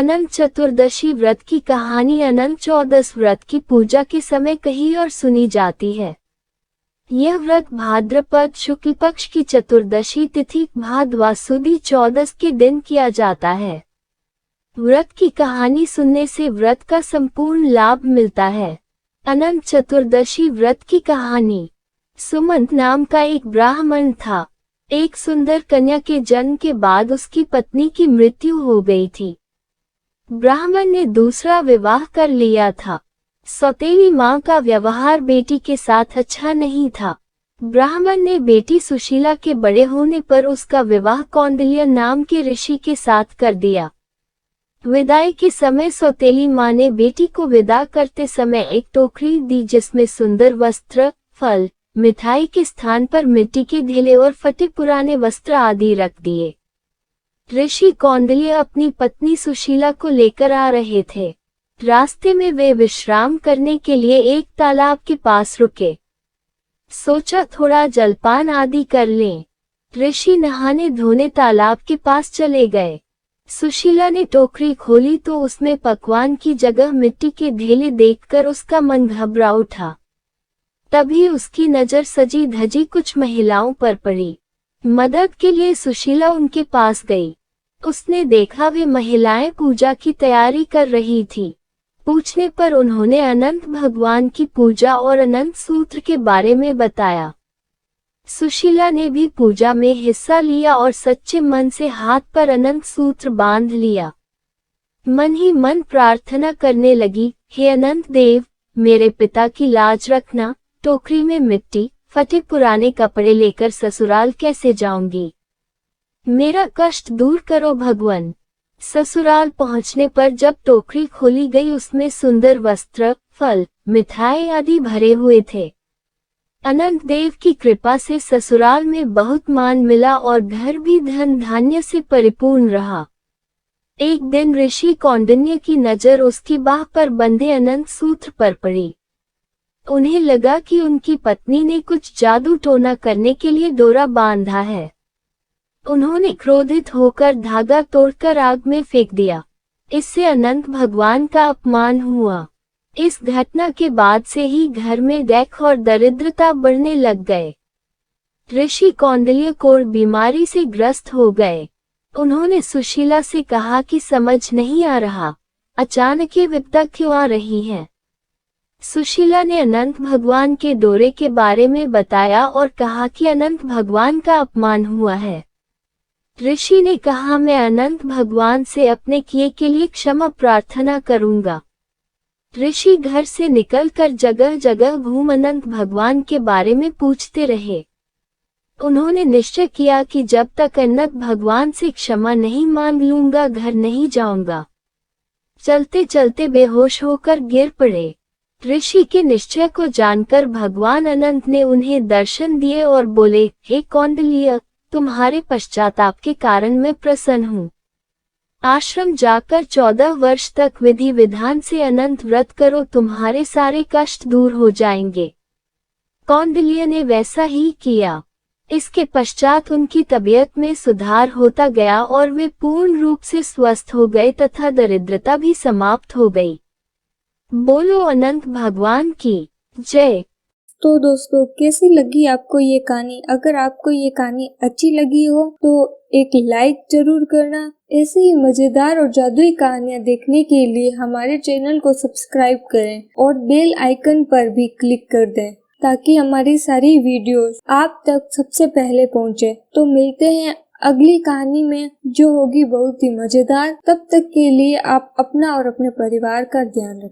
अनंत चतुर्दशी व्रत की कहानी अनंत चौदस व्रत की पूजा के समय कही और सुनी जाती है। यह व्रत भाद्रपद शुक्ल पक्ष की चतुर्दशी तिथि भाद्वा सुदी चौदस के दिन किया जाता है। व्रत की कहानी सुनने से व्रत का संपूर्ण लाभ मिलता है। अनंत चतुर्दशी व्रत की कहानी। सुमंत नाम का एक ब्राह्मण था। एक सुंदर कन्या के जन्म के बाद उसकी पत्नी की मृत्यु हो गई थी। ब्राह्मण ने दूसरा विवाह कर लिया था। सौतेली मां का व्यवहार बेटी के साथ अच्छा नहीं था। ब्राह्मण ने बेटी सुशीला के बड़े होने पर उसका विवाह कौंडिल्य नाम के ऋषि के साथ कर दिया। विदाई के समय सौतेली मां ने बेटी को विदा करते समय एक टोकरी दी जिसमें सुंदर वस्त्र, फल, मिठाई के स्थान पर मिट्टी के ढेले और फटे पुराने वस्त्र आदि रख दिए। ऋषि कौंडिल्य अपनी पत्नी सुशीला को लेकर आ रहे थे। रास्ते में वे विश्राम करने के लिए एक तालाब के पास रुके। सोचा थोड़ा जलपान आदि कर लें। ऋषि नहाने धोने तालाब के पास चले गए। सुशीला ने टोकरी खोली तो उसमें पकवान की जगह मिट्टी के ढेले देखकर उसका मन घबरा उठा। तभी उसकी नजर सजी धजी कुछ महिलाओं पर पड़ी। मदद के लिए सुशीला उनके पास गई। उसने देखा वे महिलाएं पूजा की तैयारी कर रही थी। पूछने पर उन्होंने अनंत भगवान की पूजा और अनंत सूत्र के बारे में बताया। सुशीला ने भी पूजा में हिस्सा लिया और सच्चे मन से हाथ पर अनंत सूत्र बांध लिया। मन ही मन प्रार्थना करने लगी, हे अनंत देव, मेरे पिता की लाज रखना। टोकरी में मिट्टी, फटे पुराने कपड़े लेकर ससुराल कैसे जाऊंगी? मेरा कष्ट दूर करो भगवान। ससुराल पहुंचने पर जब टोकरी खोली गई उसमें सुंदर वस्त्र, फल, मिठाई आदि भरे हुए थे। अनंत देव की कृपा से ससुराल में बहुत मान मिला और घर भी धन धान्य से परिपूर्ण रहा। एक दिन ऋषि कौंडिन्य की नजर उसकी बाह पर बंधे अनंत सूत्र पर पड़ी। उन्हें लगा कि उनकी पत्नी ने कुछ जादू टोना करने के लिए डोरा बांधा है। उन्होंने क्रोधित होकर धागा तोड़कर आग में फेंक दिया। इससे अनंत भगवान का अपमान हुआ। इस घटना के बाद से ही घर में दैख और दरिद्रता बढ़ने लग गए। ऋषि कौंडिल्य कोढ़ बीमारी से ग्रस्त हो गए। उन्होंने सुशीला से कहा कि समझ नहीं आ रहा, अचानक ये विपदा क्यों आ रही है। सुशीला ने अनंत भगवान के डोरे के बारे में बताया और कहा कि अनंत भगवान का अपमान हुआ है। ऋषि ने कहा, मैं अनंत भगवान से अपने किए के लिए क्षमा प्रार्थना करूंगा। ऋषि घर से निकलकर जगह जगह घूम अनंत भगवान के बारे में पूछते रहे। उन्होंने निश्चय किया कि जब तक अनंत भगवान से क्षमा नहीं मांग लूंगा घर नहीं जाऊंगा। चलते चलते बेहोश होकर गिर पड़े। ऋषि के निश्चय को जानकर भगवान अनंत ने उन्हें दर्शन दिए और बोले, हे कौंडिल्य, तुम्हारे पश्चाताप के कारण मैं प्रसन्न हूँ। आश्रम जाकर 14 वर्ष तक विधि विधान से अनंत व्रत करो, तुम्हारे सारे कष्ट दूर हो जाएंगे। कौंडिल्य ने वैसा ही किया। इसके पश्चात उनकी तबीयत में सुधार होता गया और वे पूर्ण रूप से स्वस्थ हो गए तथा दरिद्रता भी समाप्त हो गई। बोलो अनंत भगवान की जय। तो दोस्तों, कैसी लगी आपको ये कहानी? अगर आपको ये कहानी अच्छी लगी हो तो एक लाइक जरूर करना। ऐसे ही मजेदार और जादुई कहानियाँ देखने के लिए हमारे चैनल को सब्सक्राइब करें और बेल आइकन पर भी क्लिक कर दें ताकि हमारी सारी वीडियोस आप तक सबसे पहले पहुंचे। तो मिलते हैं अगली कहानी में जो होगी बहुत ही मजेदार। तब तक के लिए आप अपना और अपने परिवार का ध्यान रखें।